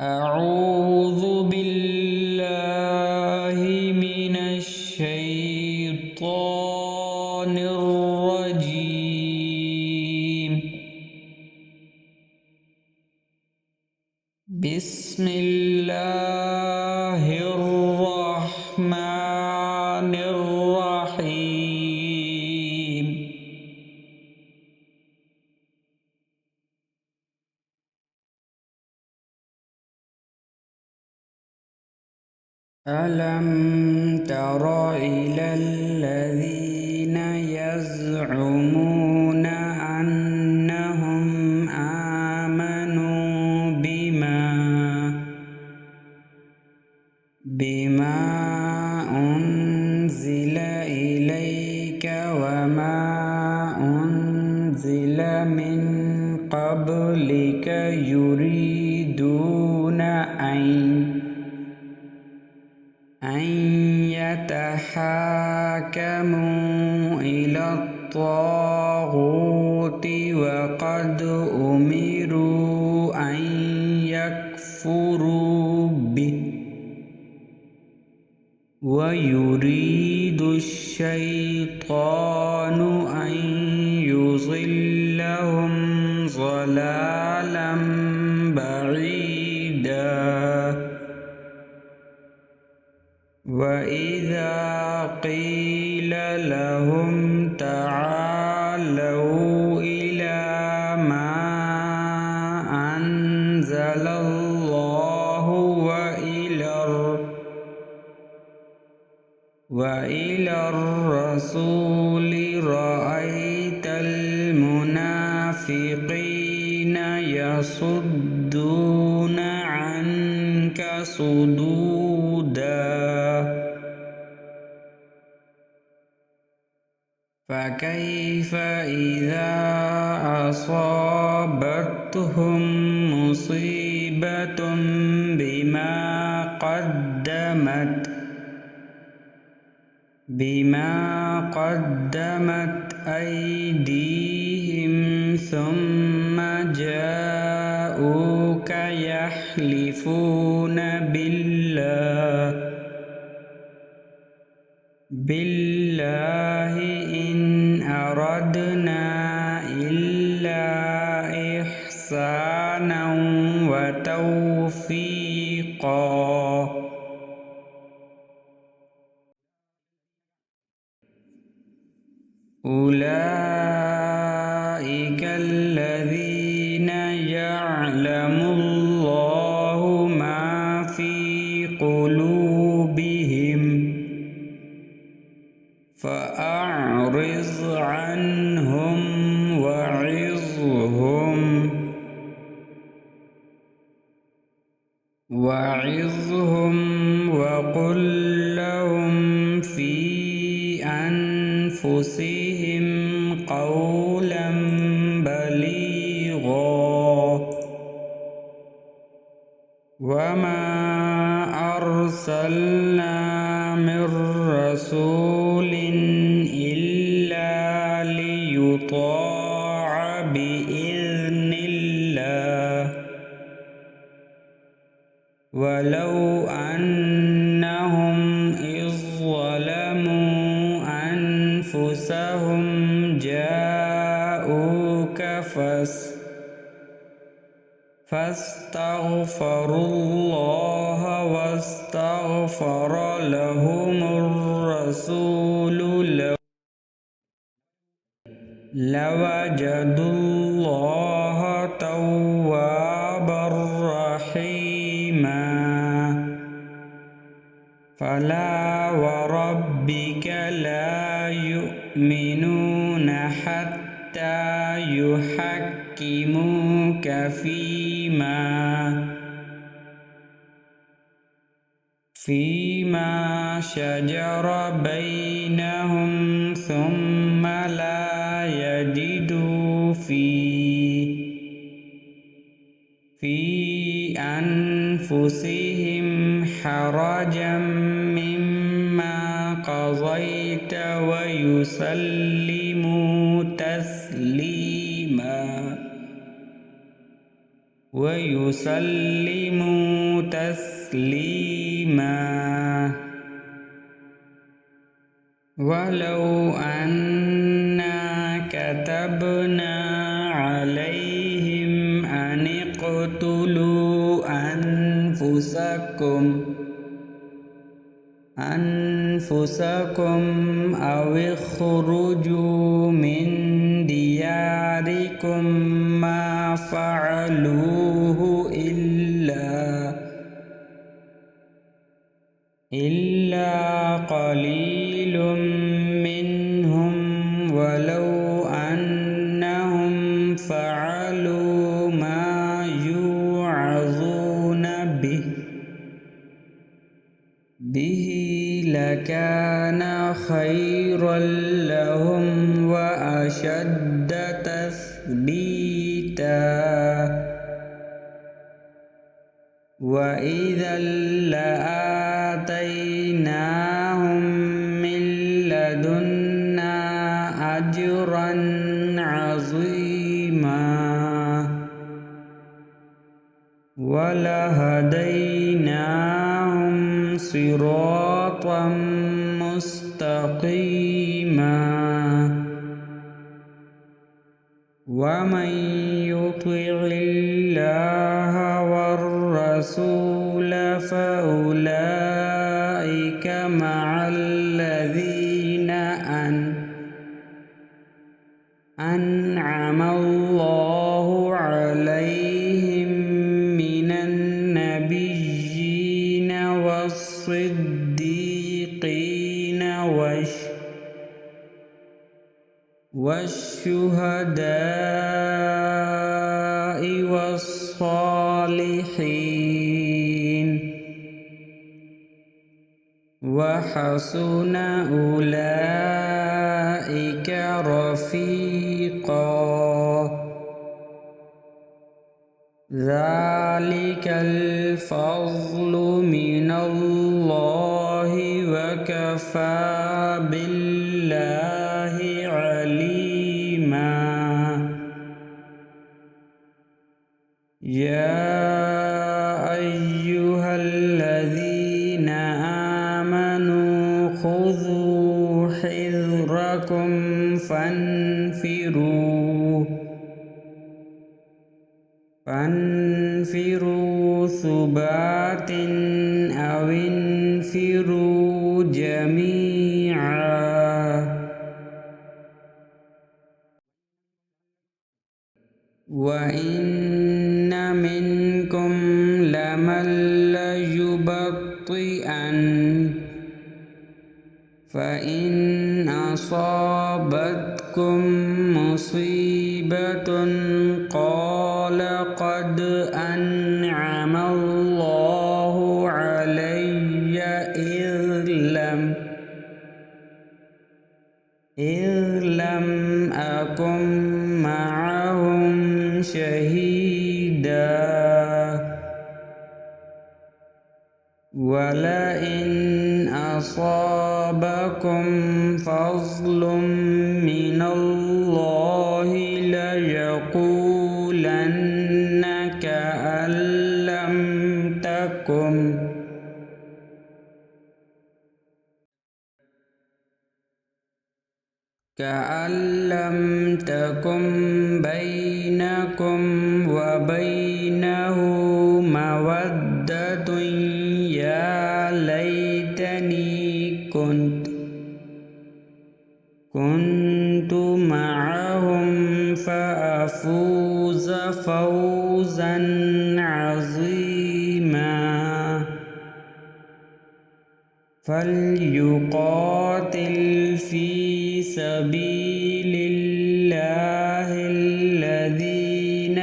أعوذ بالله من الشيطان الرجيم. بسم الله الرحمن الرحيم. ألم تر إلى الذين يزعمون أنهم آمنوا بما أنزل إليك وما أنزل من قبلك يريدون أن يتحاكموا إلى الطاغوت وقد أمروا أن يكفروا به ويريد الشيطان أن يضلهم ضلالا بعيدا. وإذا قيل لهم تعالوا إلى ما أنزل الله وإلى الرسول رأيت المنافقين يصدون عنك صدودا. فكيف إذا أصابتهم مصيبة بما قدمت أيديهم ثم جاءوك يحلفون بالله إن أردنا إلا إحسانا وتوفيقا. أولئك الذين يعلم الله ما في قلوبهم فأعرض عنهم وعظهم وقل لهم في أنفسهم قولا بليغا. وما أرسلنا من رسول إلا ليطاع بإذن الله ولو أنهم إذ ظلموا أنفسهم جاءوك فاستغفروا الله واستغفر لهم الرسول لوجدوا الله توابا رحيما. فلا وربك لا يؤمنون حتى يحكموك فيما شجر بينهم ثم لا يجدوا في أنفسهم حرجا مما قضيت ويسلموا تسليما. ويسلموا تسليما. ولو أنا كتبنا عليهم أن اقتلوا أنفسكم أو اخرجوا من دياركم ما فعلوه إلا قليل منهم. ولو أنهم فعلوا ما يوعظون به لكان خيرا لهم وأشد تثبيتا، وإذا لآتيناهم من لدنا أجرا عظيما ولهديناهم صراطا مستقيما. ومن يطع الله والرسول فأولئك مع الذين أنعم الله عليهم من النبيين والصديقين والشهداء والصالحين، وحسن أولئك رفيقا. ذلك الفضل من الله وكفى بالله عليما. يا أيها الذين آمنوا خذوا حذركم فانفروا ثبات أو انفروا جميعا. وإن منكم لمن ليبطئن فإن أصابتكم مصيبة قال قد أنعم الله علي إذ لم أكن معهم شهيدا. ولئن أصابكم فضل من الله ليقولن كأن لم تكن بينكم وبينه مودة يا ليتني كنت معهم فأفوز فوزا عظيما. فليقاتل في سبيل الله الذين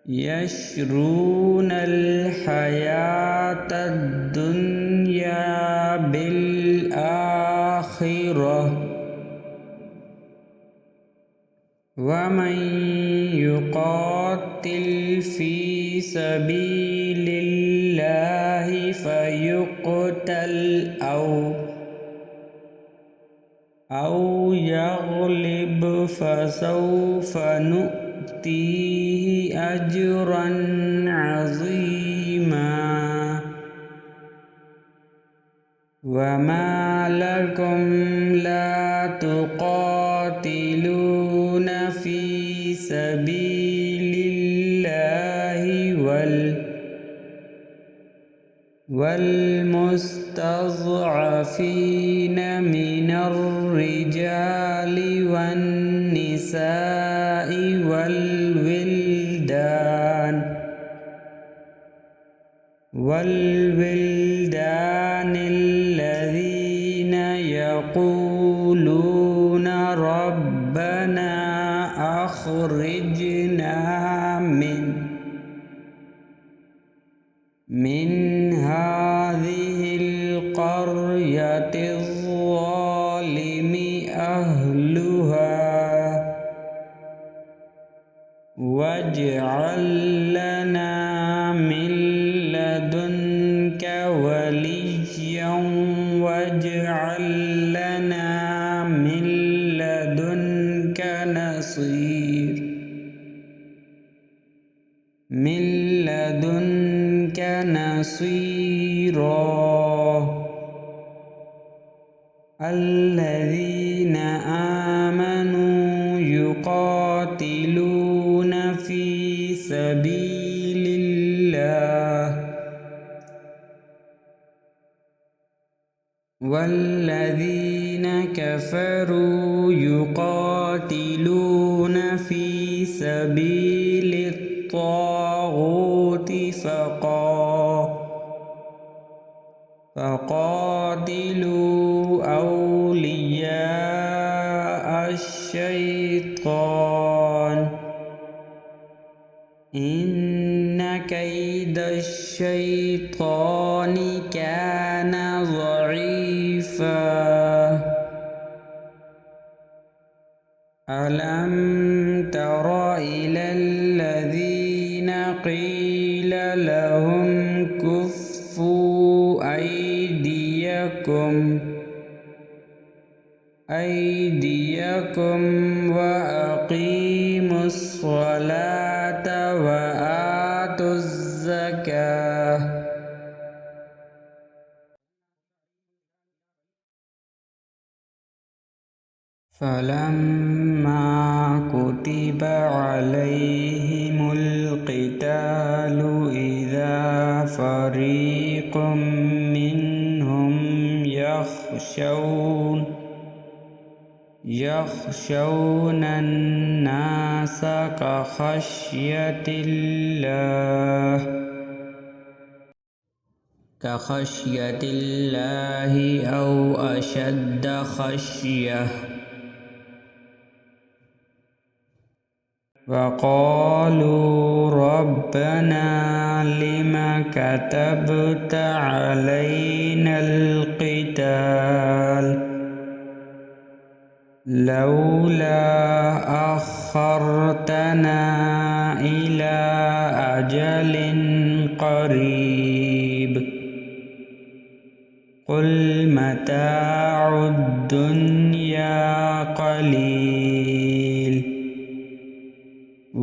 يشرون الحياة الدنيا بالآخرة. ومن يقاتل في سبيل الله فيقتل أو يغلب فسوف نؤتيه أجرا عظيما وما لكم لا تقاتلون في سبيل الله والمستضعفين من الرجال والنساء والولدان الذين يقولون ربنا أخرجنا من هذه القرية الظالم أهلها واجعل لنا من لدنك وليا واجعل لنا من لدنك نصيرا الذين آمنوا يقاتلون في سبيل الله والذين كفروا يقاتلون في سبيل الطاغوت فقاتلوا أولياء الشيطان إن كيد الشيطان كان ضعيفا ألم تر إلى الذين قيل لهم كفوا أيديكم وأقيموا الصلاة وآتوا الزكاة فلما كتب عليهم القتال إذا فريق منهم يخشون الناس كخشية الله أو أشد خشية وقالوا ربنا لم كتبت علينا القتال لولا أخرتنا إلى أجل قريب قل متاع الدنيا قليل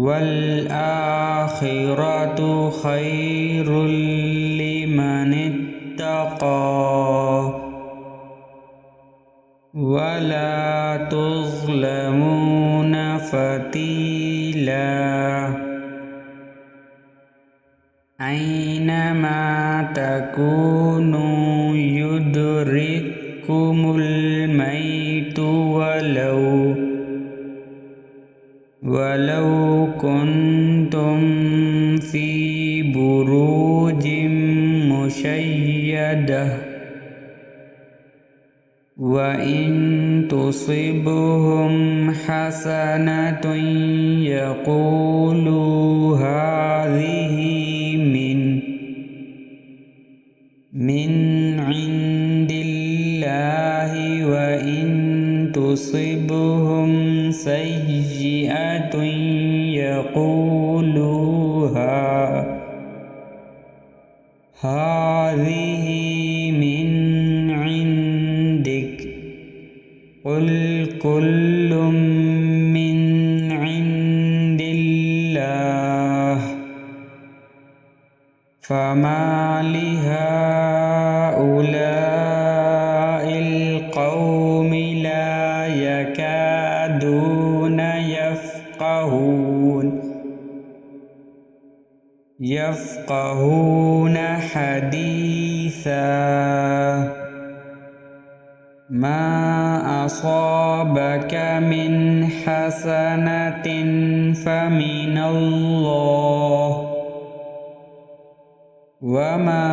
والآخرة خير لمن اتقى ولا تظلمون فتيلا أينما تكونوا يدرككم الموت ولو كنتم في بروج مشيدة وإن تصبهم حسنة يقولوا هذه من عند الله وإن تصبهم سيئة يقولوا هذه من عندك قل كل من فما لهؤلاء القوم لا يكادون يفقهون حديثا ما أصابك من حسنة فمن الله وما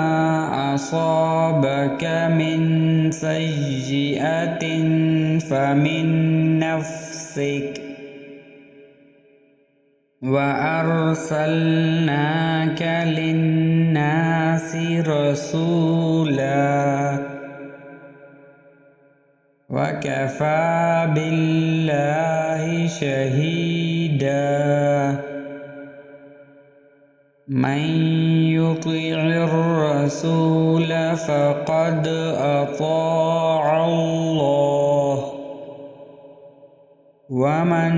أصابك من سيئة فمن نفسك وأرسلناك للناس رسولا وكفى بالله شهيدا من يطع الرسول فقد أطاع الله ومن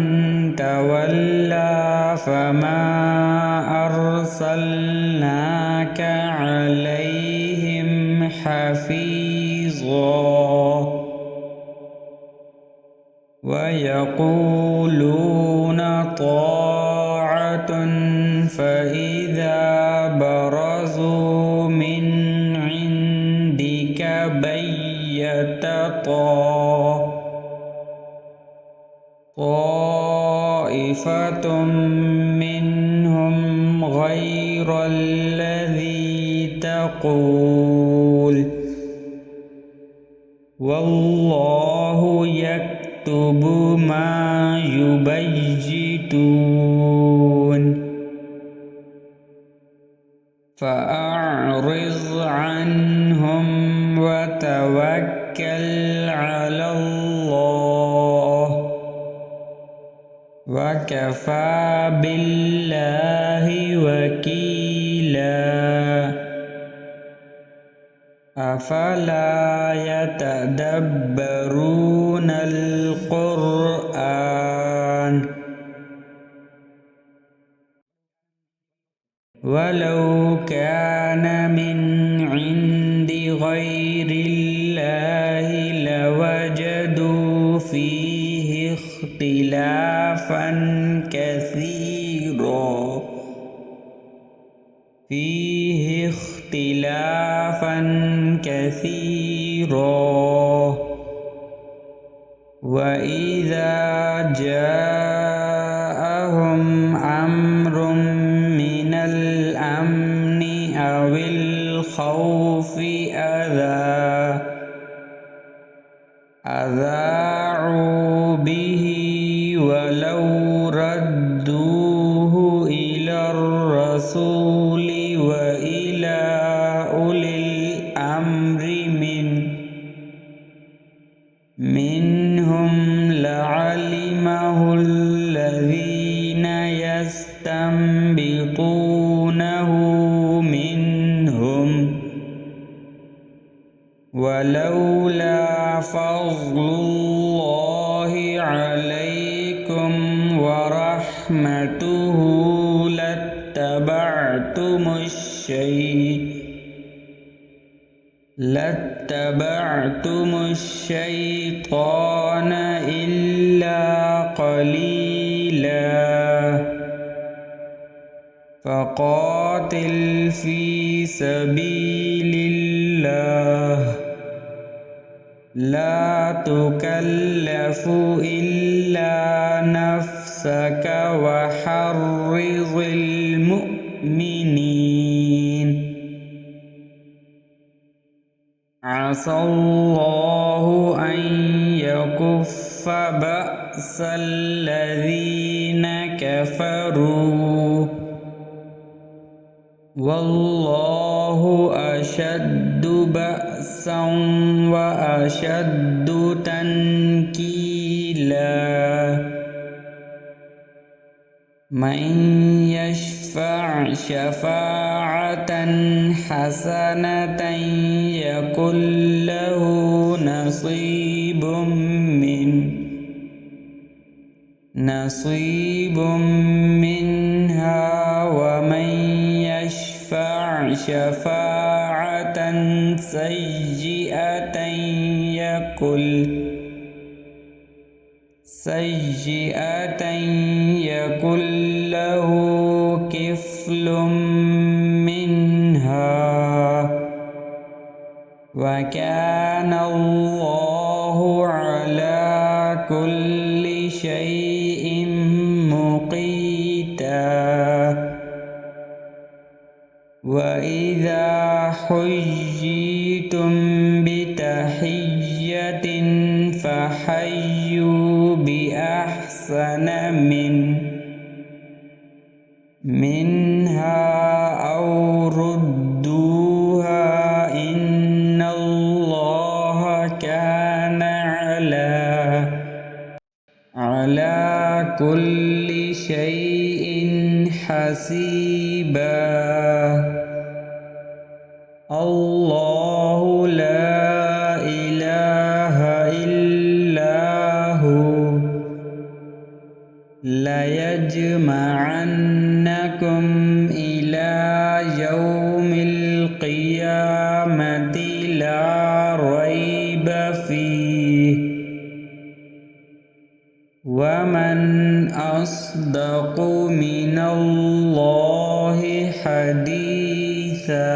تولى فما أرسلناك عليهم حفيظا ويقولون طاعة فإذا برزوا من عندك بيت طائفة منهم غير الذي تقول والله يكتب ما يبيتون فأعرض عنهم وتوكل على الله وكفى بالله وكيلا أفلا يتدبرون القرآن ولو كان من عند غير الله لوجدوا فيه اختلافا كثيرا وإذا جاءهم أمر من الأمن أو الخوف أذاعوا به ولو ردوه إلى الرسول وإلى أولي الأمر منهم لعلمه الذين يستنبطونه منهم ولولا فضل الله عليكم ورحمته لاتبعتم الشيطان إلا قليلا فقاتل في سبيل الله لا تكلف إلا نفسك وحرض المؤمنين عسى الله أن يكف بأس الذين كفروا والله أشد بأسا وأشد تنكيلا من يشفع شفاعة حسنة يكن له نصيب منها ومن يشفع شفاعة سيئة يكن له كفل منها وكان الله على كل شيء مقيتا وإذا حييتم بتحية فحيوا بأحسن منها أو ردوها إن الله كان على كل شيء حسيبا الله لا إله إلا هو ليجمعنكم إلى يوم القيامة لا ريب فيه ومن أصدق من الله حديثا